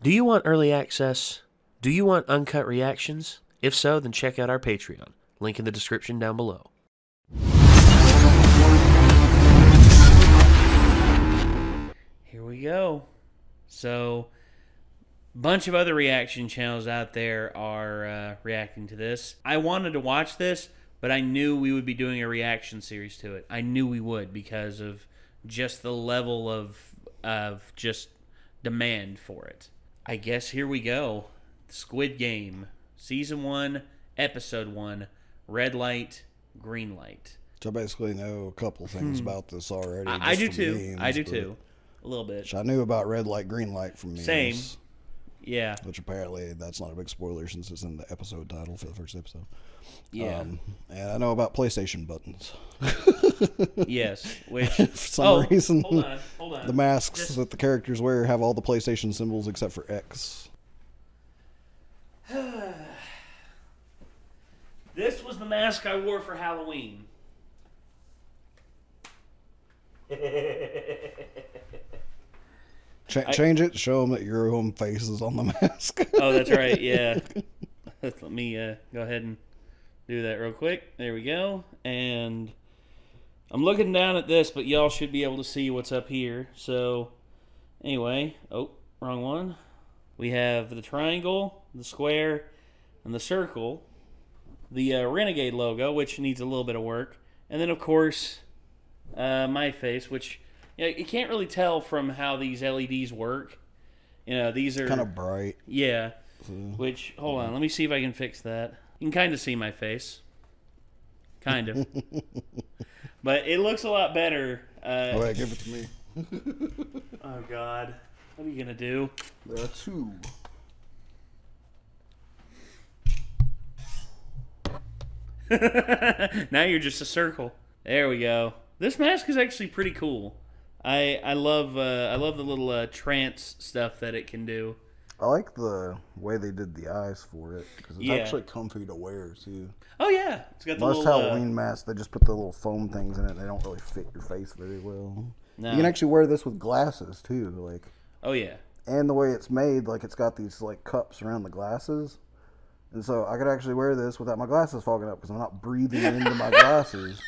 Do you want early access? Do you want uncut reactions? If so, then check out our Patreon. Link in the description down below. Here we go. So, a bunch of other reaction channels out there are reacting to this. I wanted to watch this, but I knew we would be doing a reaction series to it. I knew we would because of just the level of just demand for it. I guess here we go. Squid Game, Season 1, Episode 1, Red Light, Green Light. So I basically know a couple things about this already. I do too. I do too. A little bit. Which I knew about Red Light, Green Light from memes. Same. Yeah. Which apparently that's not a big spoiler since it's in the episode title for the first episode. Yeah. And I know about PlayStation buttons. Yes. Which for some reason, hold on. the masks that the characters wear have all the PlayStation symbols except for X. This was the mask I wore for Halloween. Change it. Show them that your own face is on the mask. Oh, that's right. Yeah. Let me go ahead and do that real quick. There we go. And I'm looking down at this, but y'all should be able to see what's up here. So, anyway. Oh, wrong one. We have the triangle, the square, and the circle. The Renegade logo, which needs a little bit of work. And then, of course, my face, which you can't really tell from how these LEDs work. You know, these are kind of bright. Yeah. Which, hold on, let me see if I can fix that. You can kind of see my face. Kind of. But it looks a lot better. Oh, wait, give it to me. Oh, God. What are you going to do? There are two. Now you're just a circle. There we go. This mask is actually pretty cool. I love the little trance stuff that it can do. I like the way they did the eyes for it because it's actually comfy to wear too. Oh yeah, it's got the most little Halloween masks. They just put the little foam things in it. They don't really fit your face very well. No. You can actually wear this with glasses too, like. Oh yeah. And the way it's made, like it's got these like cups around the glasses, and so I could actually wear this without my glasses fogging up because I'm not breathing into my glasses.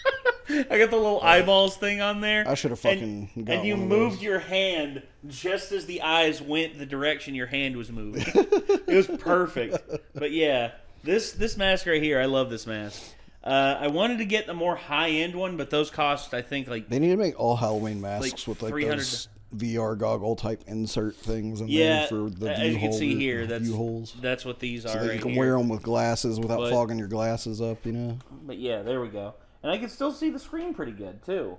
I got the little eyeballs thing on there. I should have fucking got And you one of moved those. your hand just as the eyes went the direction your hand was moving. It was perfect. But yeah, this mask right here, I love this mask. I wanted to get the more high-end one, but those cost, I think, like... They need to make all Halloween masks like with like 300 those VR goggle type insert things in yeah, there for the as you can see here, view holes. That's what these are So that right you can here. wear them with glasses without fogging your glasses up, you know? But yeah, there we go. And I can still see the screen pretty good, too.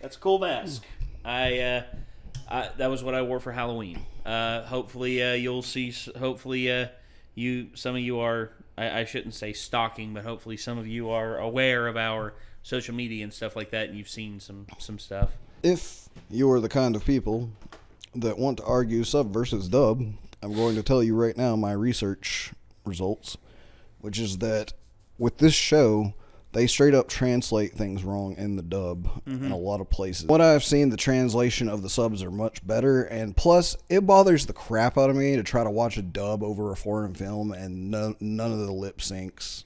That's a cool mask. That was what I wore for Halloween. Hopefully, you'll see... Hopefully, some of you are... I shouldn't say stalking, but hopefully some of you are aware of our social media and stuff like that, and you've seen some stuff. If you are the kind of people that want to argue sub versus dub, I'm going to tell you right now my research results, which is that with this show... They straight up translate things wrong in the dub in a lot of places. What I've seen, the translation of the subs are much better, and plus, it bothers the crap out of me to try to watch a dub over a foreign film and none of the lip syncs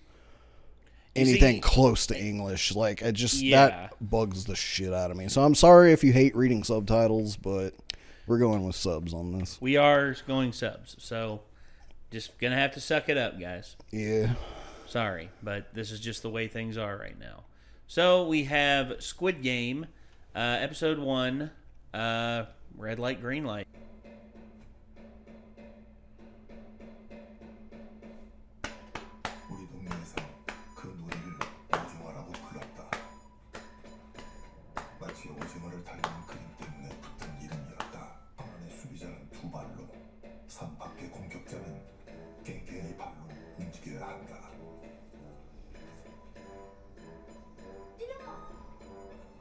anything close to English. Like, it just, that bugs the shit out of me. So I'm sorry if you hate reading subtitles, but we're going with subs on this. We are going subs, so just gonna have to suck it up, guys. Yeah. Sorry, but this is just the way things are right now. So we have Squid Game, Episode 1, Red Light, Green Light.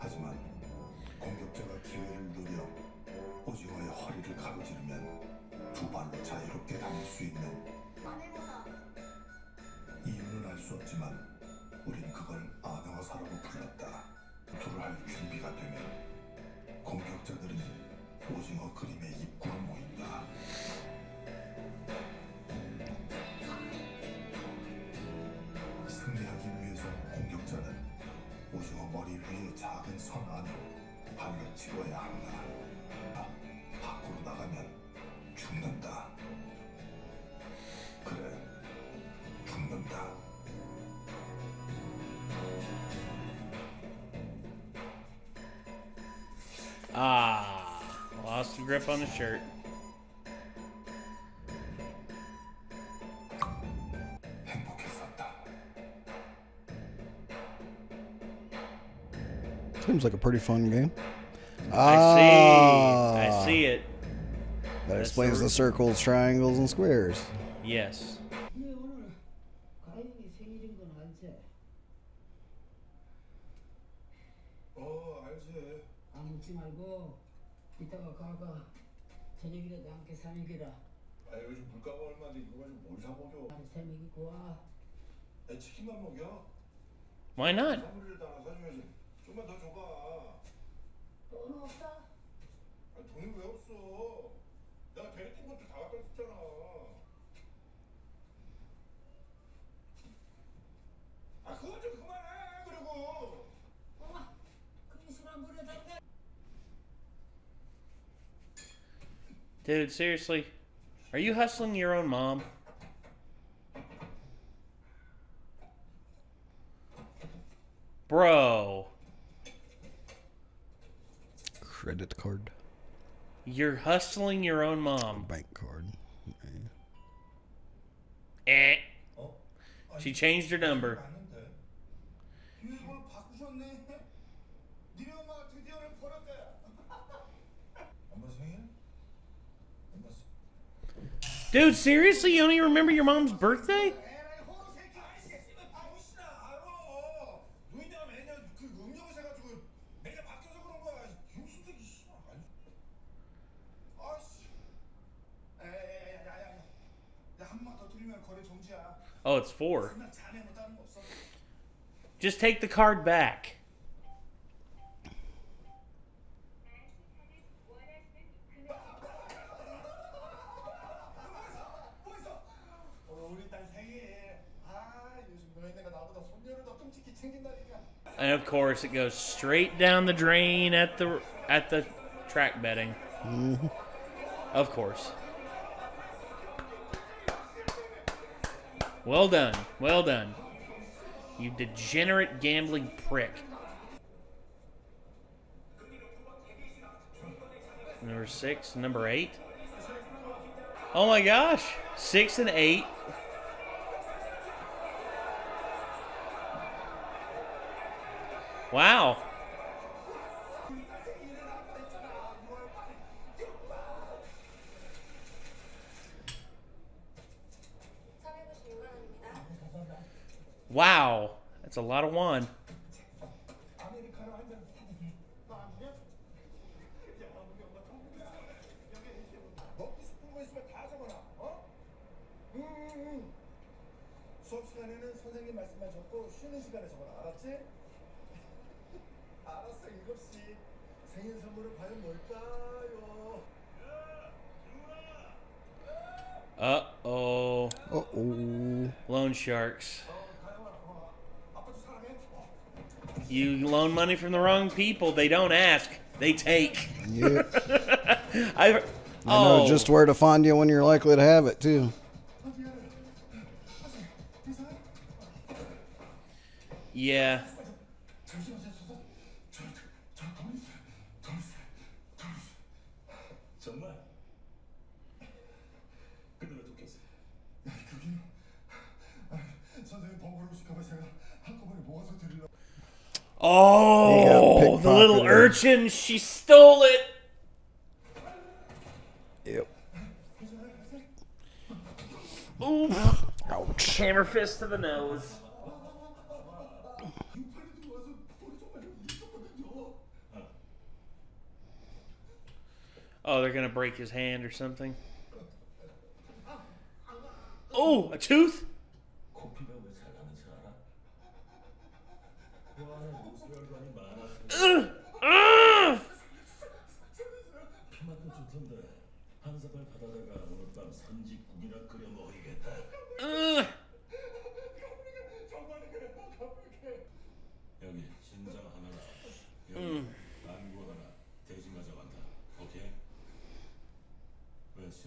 하지만 공격자가 기회를 노려 오징어의 허리를 가로지르면 두 발로 자유롭게 다닐 수 있는 이유는 알 수 없지만 우린 그걸 아명화사라고 불렀다. 투를 할 준비가 되면 공격자들은 오징어 그림의 입구로 모인다. 선 안에 발로 찍어야 한다. 밖으로 나가면 죽는다. 그래, 죽는다. Ah, lost the grip on the shirt. 행복했었다. Seems like a pretty fun game. I see it. That That's explains the- the circles, triangles, and squares. Yes. 근데 오늘 가인이 생일인 건 알지? 알지. 묻지 말고 이따가 가가 저녁이라도 함께 사 먹이라. 요즘 물가가 얼마인데 이거 가지고 뭘 사 먹여? 나는 새 먹이고 와. 치킨만 먹여? Why not? 선물을 하나 사줘야지. 좀만 더 줘봐. 돈 없다? 돈이 왜 없어? 내가 배에 낀 것도 다 갖다 줬잖아. 그거 좀 그만해. 그리고. 엄마, 그게 술안 부려달래. Dude, seriously. Are you hustling your own mom? Bro. Credit card, You're hustling your own mom. bank card. Eh. She changed her number. 맞는데. 이걸 바꾸셨네. 니네 엄마가 드디어 를 버렸대. 엄마 생일? 엄마 Dude, seriously? You don't even remember your mom's birthday? 에라이 호로 새끼 아이씨가 바보시나 알아. 노인네가 매년 그 음력을 세가지고 매년 바뀌어서 그런 거야. 무슨 새끼 씨발. 아이씨. 야야야야야. 한 번 더 틀리면 거래 정지야. Oh, it's 4. 나 자네 못하는 거 없어. Just take the card back. 우리 딸 생일. 요즘 노인네가 나보다 손녀를 더 끔찍히 챙긴다니까. And of course, it goes straight down the drain at the track betting. Of course. Well done. Well done. You degenerate gambling prick. Number 6, number 8. Oh my gosh. 6 and 8. Wow. Wow. That's a lot of won. 아메리카노 한 잔. 너안 주냐? 먹고 싶은 거 있으면 다 적어놔. 수업 시간에는 선생님 말씀만 적고 쉬는 시간에 적어라. 알았지? 알았어. 7시. 생일 선물은 과연 뭘까요? Uh-oh. Uh-oh. Loan sharks. 아빠도 사랑해. You loan money from the wrong people. They don't ask. They take. Yep. I know just where to find you when you're likely to have it, too. Yeah. 정말? 근데 왜 독했어? 선생님 번거로우 시켜봐 제가 한꺼번에 모아서 드리려고. Oh, the little pickpocketed. urchin. She stole it. Yep. Ooh. Ouch. Hammer fist to the nose. Oh, they're gonna break his hand or something. Oh, a tooth? 코피가 왜 잘 나는지 알아? 그 안에 노쇠혈관이 많아서 피맛도 좋던데 한 사발 받아다가 오늘 밤 선지국이나 끓여 먹이겠다. 정말 그래. 여기 진정 하나. 여기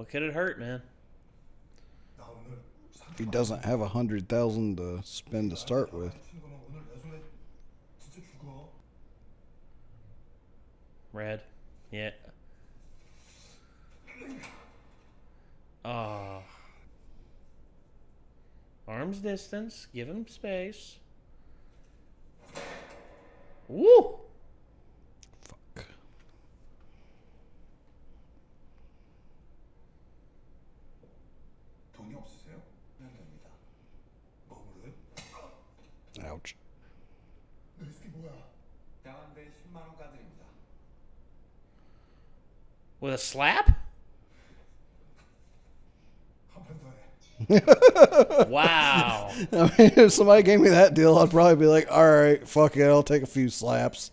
What could it hurt, man? 나 오늘 He doesn't have 100,000 to spend to start with. 치는 거면 오늘 내 손에 진짜 죽어. Red. Yeah. Ah. Arm's distance. Give him space. Woo! Fuck. 돈이 없으세요? 안 됩니다. 뭐 그래? Ouch. 리스키 뭐야? 양한대 10만 원까지입니다. With a slap? 한 판 더 해. Wow. I mean, if somebody gave me that deal, I'd probably be like, all right, fuck it, I'll take a few slaps.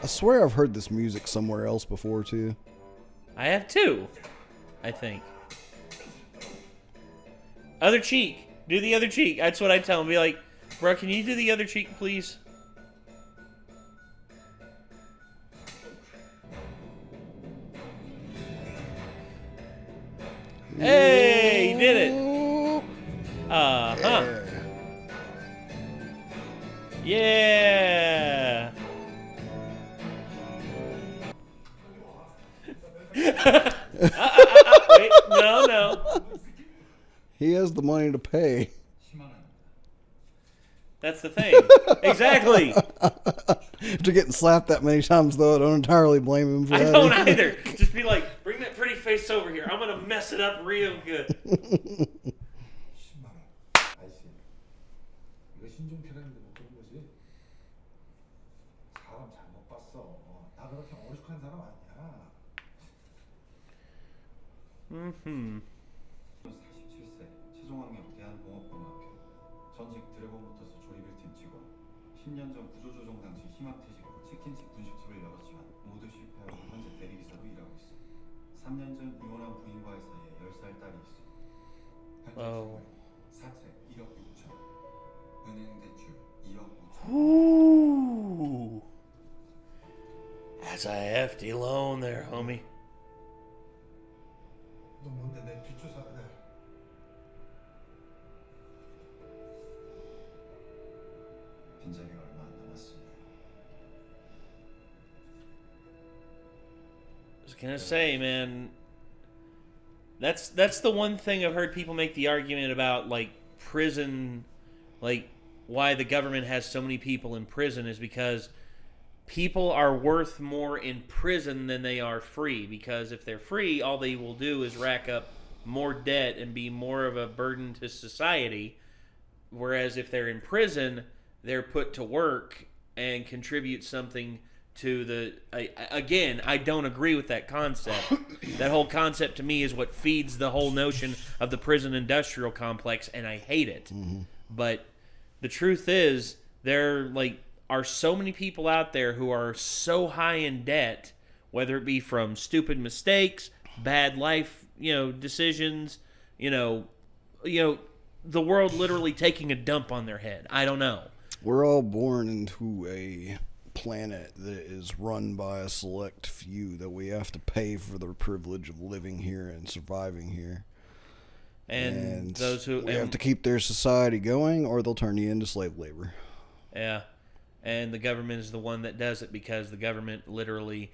I swear I've heard this music somewhere else before, too. I have two, I think. Other cheek. Do the other cheek. That's what I tell him. Be like, bro, can you do the other cheek, please? Hey, he did it. Uh-huh. Yeah. Wait, no. He has the money to pay. 10만 원. That's the thing. Exactly. After getting slapped that many times, though, I don't entirely blame him for I that. don't either. Just be like, bring that pretty face over here. I'm going to mess it up real good. 10만 원. 아이씨. 이거 신종필하는데 못 들은 거지? 사람 잘못 봤어. 나 그렇게 어리숙한 사람 아니야. Mm-hmm. 47세 최종학력 대한공업고등학교 전직 드래곤모터스 조리빌팀 직원 10년 전 구조조정 당시 희망퇴직으로 치킨집 분식집을 열었지만 모두 실패하고 현재 대리기사로 일하고 있어 3년 전 이혼한 부인과의 사이에 10살 딸이 있어 현재 와우. 사채 1억 6천. 은행 대출 2억 5천. Ooh. That's a hefty loan there, homie. 너 뭔데 내 뒷조사를 해? 빈자리가 얼마 안 남았어 I was gonna say, man, that's the one thing I've heard people make the argument about, like prison, like why the government has so many people in prison is because people are worth more in prison than they are free. Because if they're free, all they will do is rack up more debt and be more of a burden to society. Whereas if they're in prison, they're put to work and contribute something to the... Again, I don't agree with that concept. That whole concept to me is what feeds the whole notion of the prison industrial complex, and I hate it. But the truth is, there are so many people out there who are so high in debt, whether it be from stupid mistakes, bad life, decisions, the world literally taking a dump on their head. I don't know. We're all born into a planet that is run by a select few that we have to pay for the privilege of living here and surviving here. And those who... we have to keep their society going, or they'll turn you into slave labor. Yeah. And the government is the one that does it because the government literally...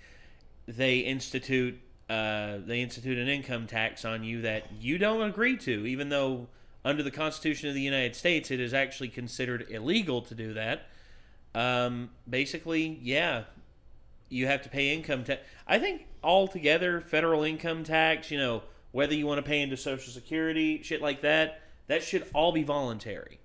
They institute an income tax on you that you don't agree to, even though under the Constitution of the United States it is actually considered illegal to do that. Basically, yeah, you have to pay income tax. I think altogether, federal income tax, whether you want to pay into Social Security, shit like that, that should all be voluntary.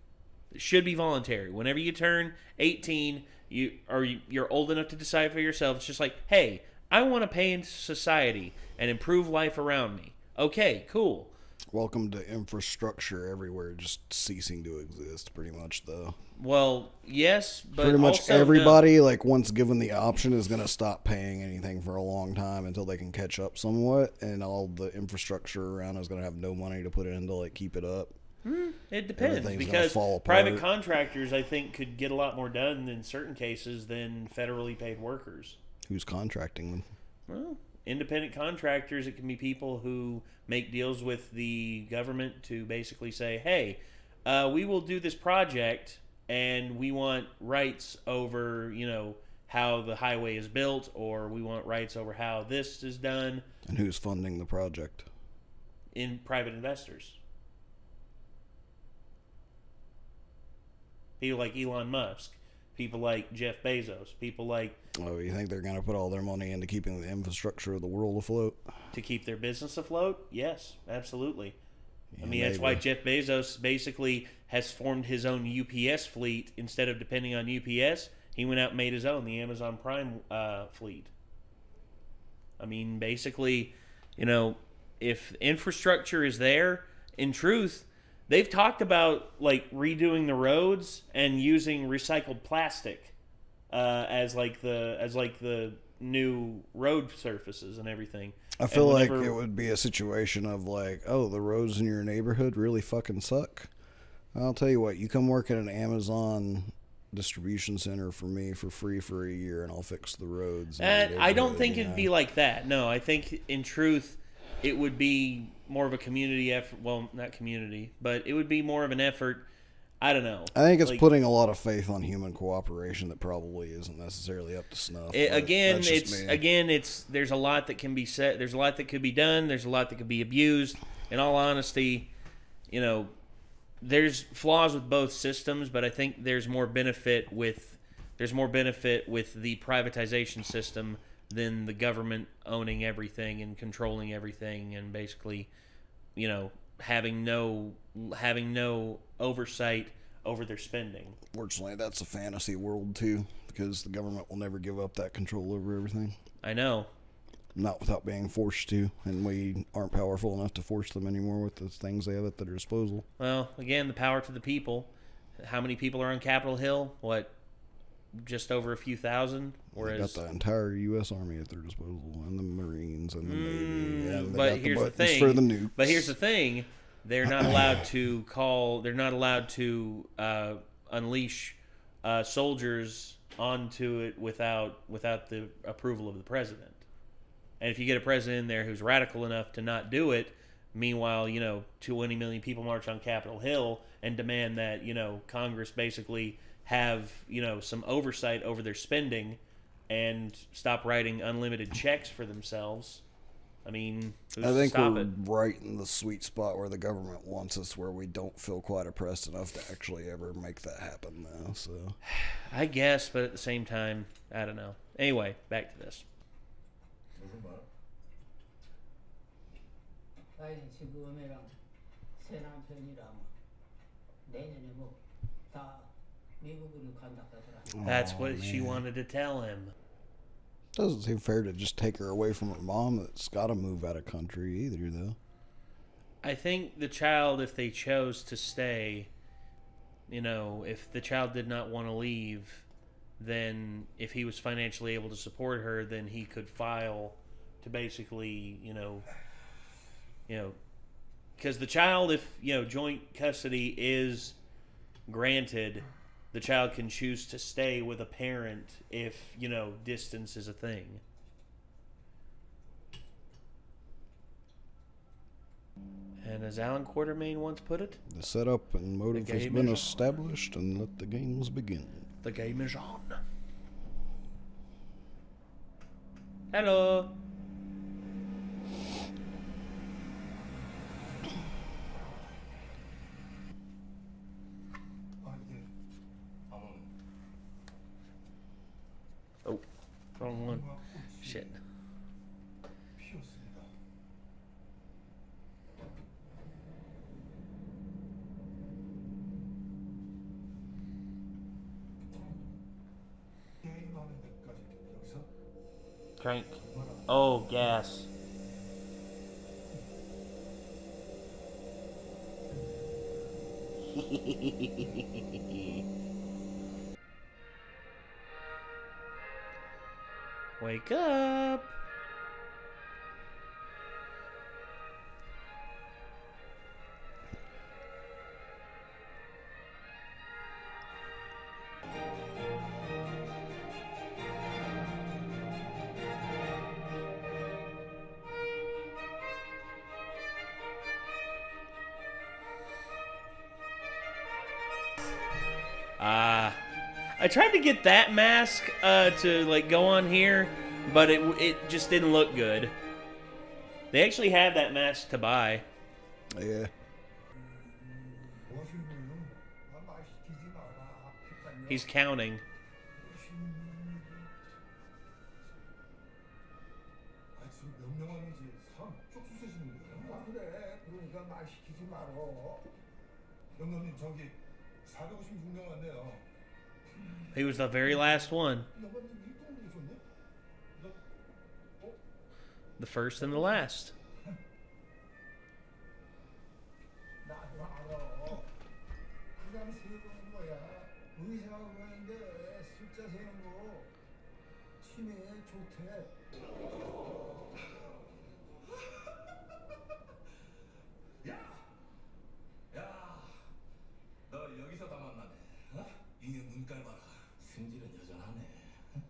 It should be voluntary. Whenever you turn 18, you're old enough to decide for yourself. It's just like, hey, I want to pay into society and improve life around me. Okay, cool. Welcome to infrastructure everywhere just ceasing to exist, pretty much, though. Well, yes, but pretty much also everybody, once given the option, is going to stop paying anything for a long time until they can catch up somewhat, and all the infrastructure around is going to have no money to put in to keep it up. It depends, Everything's because gonna fall private apart. contractors, I think, could get a lot more done in certain cases than federally paid workers. Who's contracting them? Well, independent contractors. It can be people who make deals with the government to basically say, hey, we will do this project and we want rights over, how the highway is built, or we want rights over how this is done. And who's funding the project? In private investors. People like Elon Musk. People like Jeff Bezos. People like... Oh, you think they're going to put all their money into keeping the infrastructure of the world afloat? To keep their business afloat? Yes, absolutely. Yeah, I mean, that's why maybe. Jeff Bezos basically has formed his own UPS fleet. Instead of depending on UPS, he went out and made his own, the Amazon Prime fleet. I mean, basically, if infrastructure is there, in truth, they've talked about like redoing the roads and using recycled plastic as the new road surfaces and everything. I feel And like whenever- it would be a situation of like, oh, the roads in your neighborhood really fucking suck. I'll tell you what, you come work at an Amazon distribution center for me for free for a year and I'll fix the roads. in your I don't neighborhood, think you it'd know? be like that. No, I think in truth, it would be more of a community effort. Well, not community, but it would be more of an effort. I don't know. I think it's Like, putting a lot of faith on human cooperation that probably isn't necessarily up to snuff. but that's just me. there's a lot that can be said. There's a lot that could be done. There's a lot that could be abused. In all honesty, there's flaws with both systems, but I think there's more benefit with the privatization system than the government owning everything and controlling everything and basically, having no oversight over their spending. Fortunately, that's a fantasy world too, because the government will never give up that control over everything. I know. Not without being forced to, and we aren't powerful enough to force them anymore with the things they have at their disposal. Well, again, the power to the people. How many people are on Capitol Hill? What, just over a few thousand? They got Whereas, the entire U.S. Army at their disposal, and the Marines, and the Navy, and they but got here's the the buttons thing. for the nukes. But here's the thing: they're not allowed to call. They're not allowed to unleash soldiers onto it without the approval of the president. And if you get a president in there who's radical enough to not do it, meanwhile, 20 million people march on Capitol Hill and demand that, Congress basically have, some oversight over their spending and stop writing unlimited checks for themselves. I mean, who's I to think stop we're it? right in the sweet spot where the government wants us, where we don't feel quite oppressed enough to actually ever make that happen now. So I guess, but at the same time, I don't know. Anyway, back to this. 무슨 말? 아이 지금이랑 새 남편이랑 내년에 뭐 다 미국으로 간다 하더라. That's Aw, what she man. wanted to tell him. Doesn't seem fair to just take her away from her mom that's got to move out of country either, though. I think the child, if they chose to stay, if the child did not want to leave, then if he was financially able to support her, then he could file to basically, because the child, if, joint custody is granted, the child can choose to stay with a parent if, distance is a thing. And as Alan Quartermain once put it, The setup and motive The has game been is on. established, and let the games begin. the game is on. Hello. 아 이게 안 오네. Oh, wrong one. 뭔가 꽃이 Shit. 피었습니다. 게임하는 데까지 여기서 Crank. Oh, gas. Wake up. I tried to get that mask to like go on here, but it just didn't look good. They actually have that mask to buy. Yeah. He's counting. 아, 지금 몇 명 왔는지 사람 쪽수 세시는 거예요? 아, 그래. 그러니까 말 시키지 말어. 영감님, 저기 456명 왔네요. He was the very last one. 영감님, 일동으로 오셨네? The first and the last. 나도 알아. 그냥 세는 거야. 의사가 그러는데 숫자 세는 거 치매에 좋대. 야, 너 여기서 다 만나네. 어? 이게 눈깔 봐라. 승질은 여전하네. 때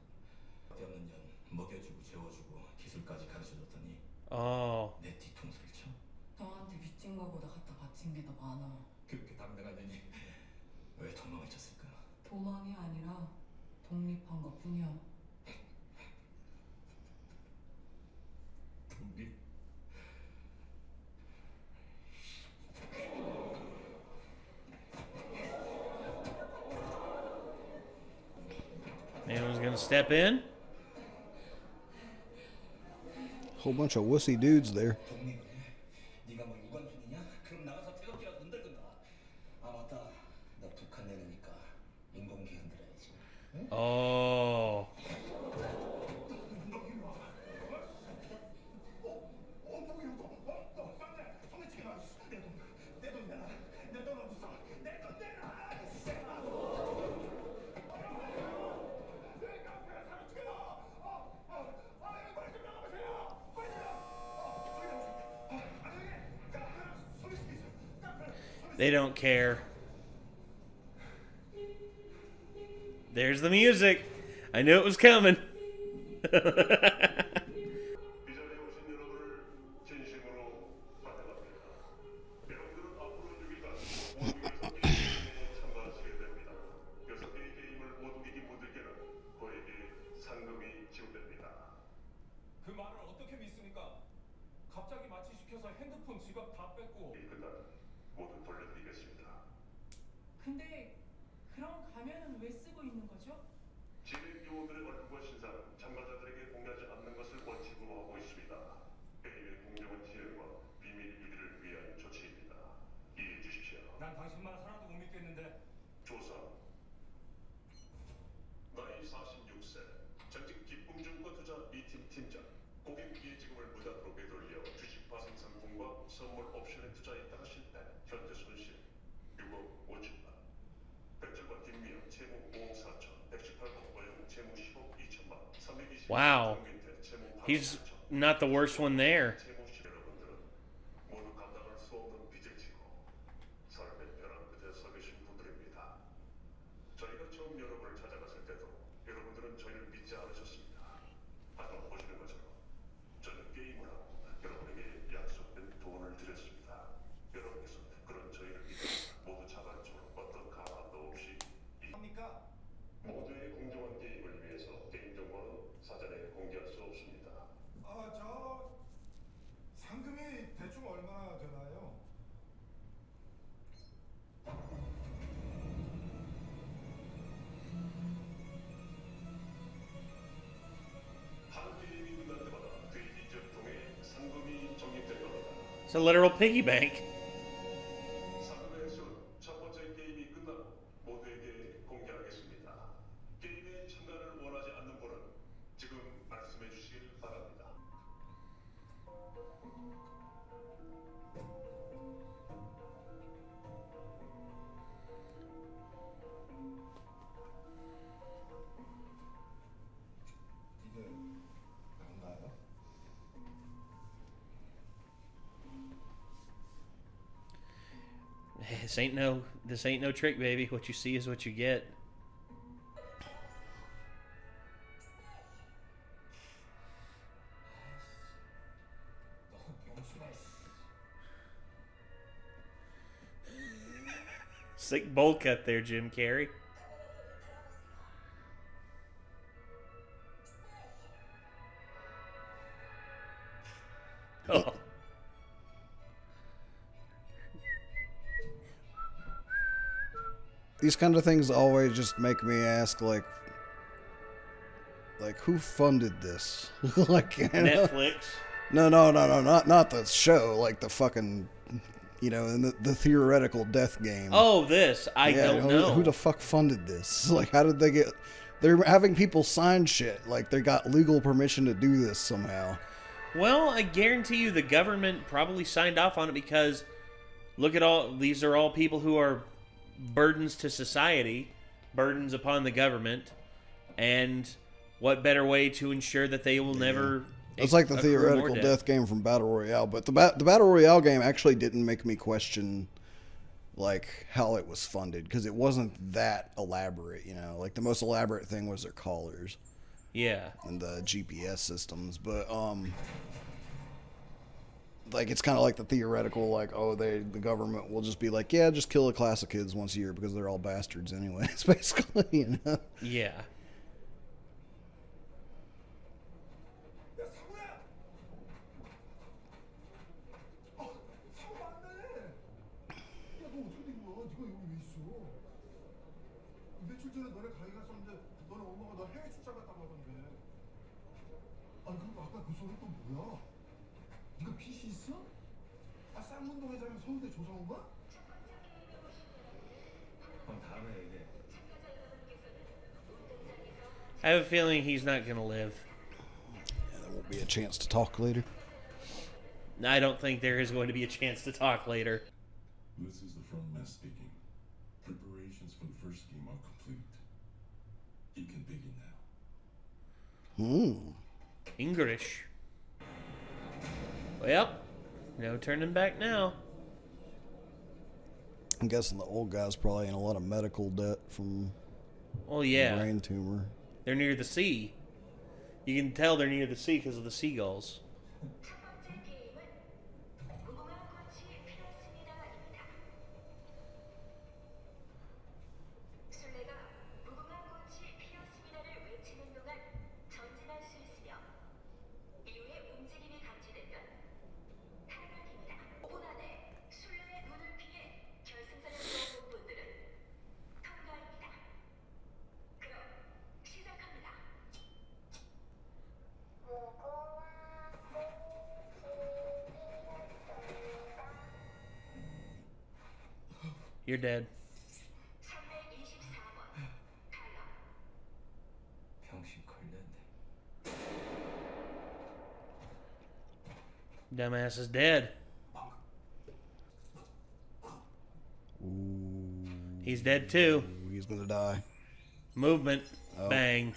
없는 년 먹여주고 재워주고 기술까지 가르쳐줬더니 Oh. 내 뒤통수를 쳐. 너한테 빚진 거보다 갖다 바친 게 더 많아. 그렇게 당당한 년이 왜 도망을 쳤을까? 도망이 아니라 독립한 것 뿐이야. 독립? Anyone's gonna step in? Whole bunch of wussy dudes there. 독립을 해? 네가 뭐 유관순이냐? 그럼 나가서 태극기라도 흔들든가. 아 맞다. 너 북한 내려니까 인공기 흔들어야지. Oh. They don't care. There's the music. I knew it was coming. 이 자리에 오신 여러분을 진심으로 환영합니다. 여러분들은 앞으로 6일간 모두 게임에 참가하시게 됩니다. 6개의 게임을 모두 이긴 분들께는 거액의 상금이 지급됩니다. 그 말을 어떻게 믿습니까? 갑자기 마취 시켜서 핸드폰 지갑 다 뺏고. 이 끝나면 모두 돌려드리겠습니다. 근데 그런 가면은 왜 쓰고 있는 거죠? 진행 요원들의 얼굴과 신상은 참가자들에게 공개하지 않는 것을 원칙으로 하고 있습니다. 게임의 공정한 진행과 비밀 유지를 위한 조치입니다. 이해해 주십시오. 난 당신만 하나도 못 믿겠는데. 조사. 나이 46세, 전직 기쁨증권 투자 B팀 팀장, 고객 이해지급을 무단으로 되돌려 주식 파생 상품과 선물 옵션에 투자했다가 실패, 현재 손실 6억 5천만. 백철과 김미영 채무 5억 4천, 118번 어영 채무 10억 2천만, 320만. Wow. He's not the worst one there. 여러분들은 모두 감당할 수 없는 빚을 지고 삶의 벼랑 끝에 서 계신 분들입니다. 저희가 처음 여러분을 찾아갔을 때도 여러분들은 저희를 믿지 않으셨습니다. 하지만 보시는 것처럼 저는 게임을 하고 여러분에게 약속된 돈을 드렸습니다. 여러분께서 그런 저희를 믿어 모두 자발적으로 어떤 가관도 없이 합니까? 모두의 공정한 게임을 위해서 개인정보는 사전에 공개할 수 없습니다. 아, 저 상금이 대충 얼마나 되나요? 한 게임이 끝날 때마다 돼지적 통해 상금이 적립될 겁니다. It's a literal piggy bank. 상금의 액수는 첫 번째 게임이 끝나고 모두에게 공개하겠습니다. 게임에 참가를 원하지 않는 분은 지금 말씀해 주시길 바랍니다. 이게 난가요? This ain't no trick, baby. What you see is what you get. 너무 병신아. Sick bowl cut there, Jim Carrey. Oh. These kind of things always just make me ask, like who funded this? Like, you know? Netflix. No, not the show. Like the fucking, and the theoretical death game. Oh, this. I don't know. Who the fuck funded this? Like, how did they get... They're having people sign shit. Like, they got legal permission to do this somehow. Well, I guarantee you the government probably signed off on it because look at all... These are all people who are burdens to society, burdens upon the government, and what better way to ensure that they will never... It's like the theoretical death game from Battle Royale, but the Battle Royale game actually didn't make me question like how it was funded because it wasn't that elaborate, Like the most elaborate thing was their collars, and the GPS systems. But like it's kind of like the theoretical, like the government will just be like, yeah, just kill a class of kids once a year because they're all bastards anyway. It's basically, Yeah. 며칠 전에 너네 가게 갔었는데 너네 엄마가 너 해외 출장 갔다고 하던데. 아니 그리고 아까 그 소리 또 뭐야? 네가 핏이 있어? 아 쌍문동 회장이 서울대 조사 온 거야? 그럼 다음에 얘기해. I have a feeling he's not going to live. Yeah, there won't be a chance to talk later. I don't think there is going to be a chance to talk later. This is the front mess speaking. Preparations for the first game are complete. You can begin now. English. Well, no turning back now. I'm guessing the old guy's probably in a lot of medical debt from brain tumor. They're near the sea. You can tell they're near the sea because of the seagulls. You're dead. Dumbass is dead. He's dead too. He's gonna die. Movement. Bang.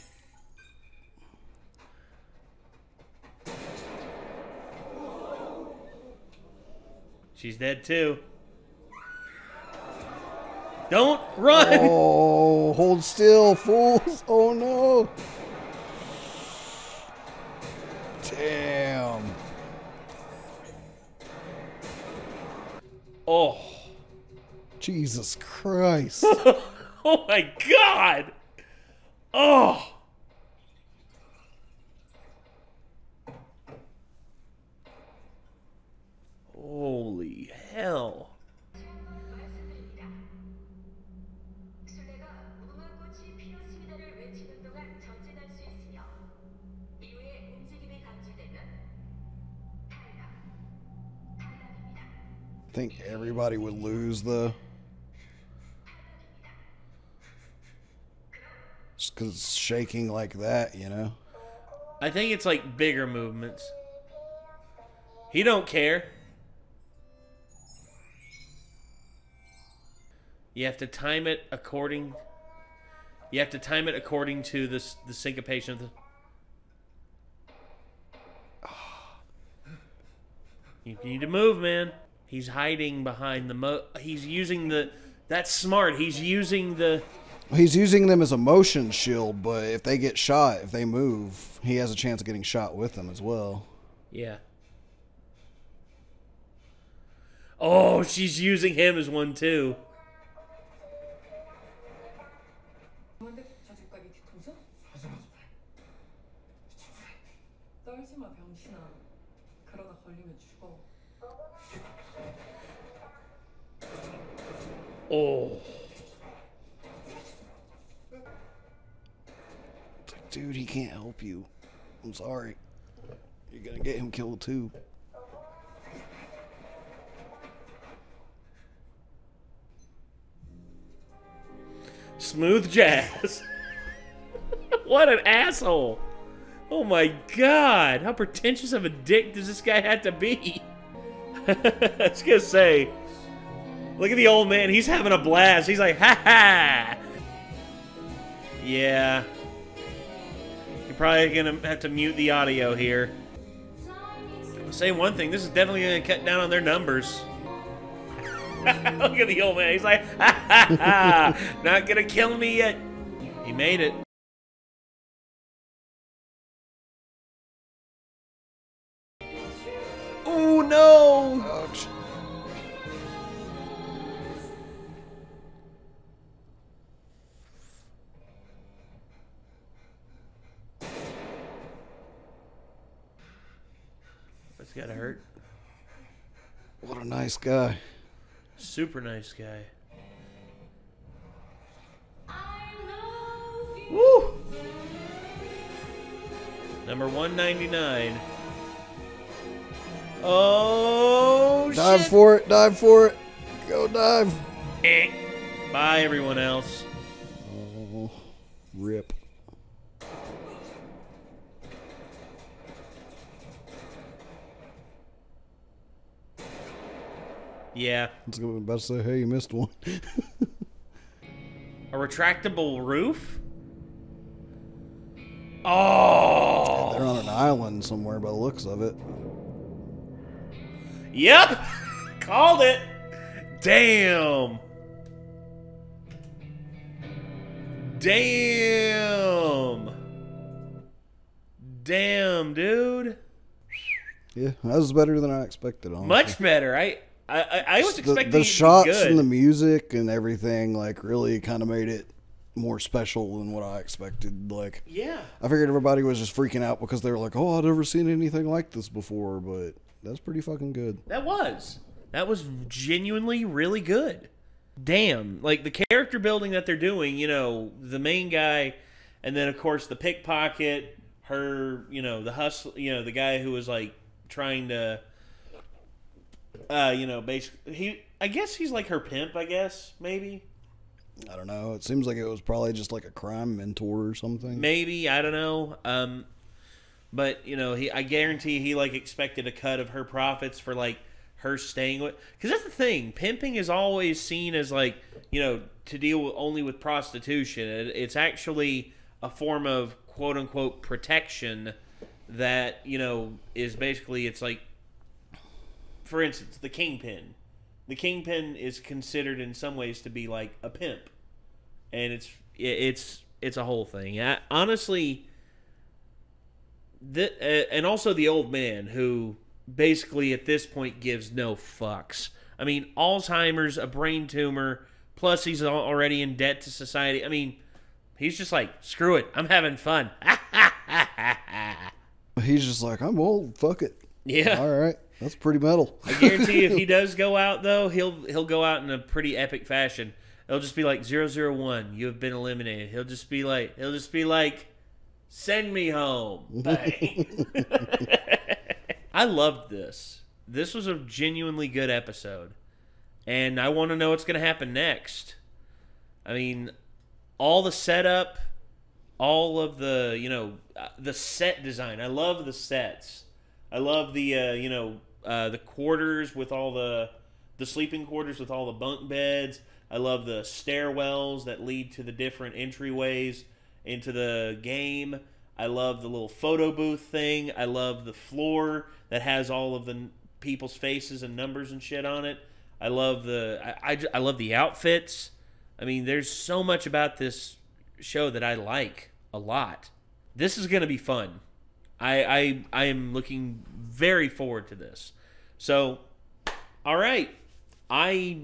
She's dead too. Don't run! Oh, hold still, fools! Oh no! Damn. Oh. Jesus Christ. Oh my God! Oh! Holy hell. I think everybody would lose though. Just because it's shaking like that, I think it's like bigger movements. He don't care. You have to time it according. You have to time it according to the syncopation of the. You need to move, man. He's hiding behind the he's using the... That's smart. He's using the... He's using them as a motion shield, but if they get shot, if they move, he has a chance of getting shot with them as well. Yeah. Oh, she's using him as one too. 떨지 마 병신아. 그러다 걸리면 죽어. Oh. It's like, dude, he can't help you. I'm sorry. You're gonna get him killed too. Smooth jazz. What an asshole. Oh my god. How pretentious of a dick does this guy have to be? I was gonna say, look at the old man. He's having a blast. He's like, ha ha. Yeah. You're probably gonna have to mute the audio here. I'll say one thing. This is definitely gonna cut down on their numbers. Look at the old man. He's like, ha ha ha. Not gonna kill me yet. He made it. Oh no! Ouch. That's gotta hurt. What a nice guy. Super nice guy. Woo! Number 199. Oh, Dive shit. for it, dive for it. Go dive. Bye, everyone else. Oh, rip. Yeah. I was about to say, hey, you missed one. A retractable roof? Oh! They're on an island somewhere by the looks of it. Yep! Called it! Damn! Damn! Damn, dude. Yeah, that was better than I expected, honestly. Much better. I was expecting the it to shots be good. and the music and everything, like, really kind of made it more special than what I expected. Like, Yeah. I figured everybody was just freaking out because they were like, oh, I've never seen anything like this before, but that's pretty fucking good. That was genuinely really good. Damn. Like, the character building that they're doing, you know, the main guy, and then, of course, the pickpocket, her, you know, the hustle, you know, the guy who was, like, trying to, you know, basically, I guess he's like her pimp, I guess, maybe. I don't know. It seems like it was probably just like a crime mentor or something. Maybe, I don't know. But, you know, I guarantee he, like, expected a cut of her profits for, like, her staying with... Because that's the thing. Pimping is always seen as, like, you know, to deal only with prostitution. It's actually a form of, quote-unquote, protection that, you know, is basically... It's like, for instance, the kingpin. The kingpin is considered in some ways to be, like, a pimp. And it's a whole thing. Honestly... and also the old man who basically at this point gives no fucks. I mean, Alzheimer's, a brain tumor, plus he's already in debt to society. I mean, he's just like, screw it, I'm having fun. He's just like, I'm old, fuck it. Yeah. All right, that's pretty metal. I guarantee if he does go out, though, he'll go out in a pretty epic fashion. It'll just be like 001, you have been eliminated. He'll just be like, send me home. Bang. I loved this. This was a genuinely good episode. And I want to know what's going to happen next. I mean, all the setup, all of the, you know, the set design. I love the sets. I love the, the quarters with all the sleeping quarters with all the bunk beds. I love the stairwells that lead to the different entryways into the game. I love the little photo booth thing. I love the floor that has all of the people's faces and numbers and shit on it. I love I love the outfits. I mean, there's so much about this show that I like a lot. This is going to be fun. I am looking very forward to this. So, all right. I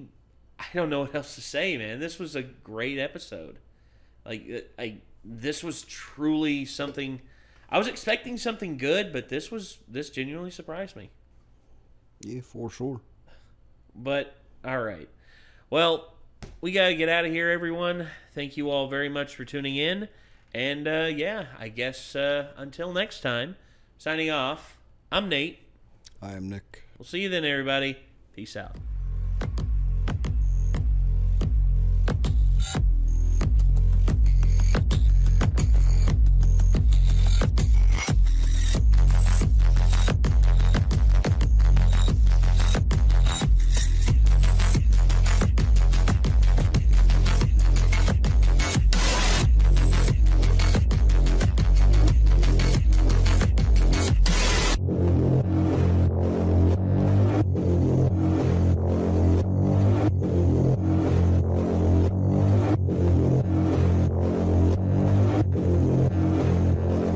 don't know what else to say, man. This was a great episode. This was truly something. I was expecting something good, but this genuinely surprised me. Yeah, for sure. But, all right. Well, we got to get out of here, everyone. Thank you all very much for tuning in. And, yeah, I guess until next time, signing off, I'm Nate. I am Nick. We'll see you then, everybody. Peace out.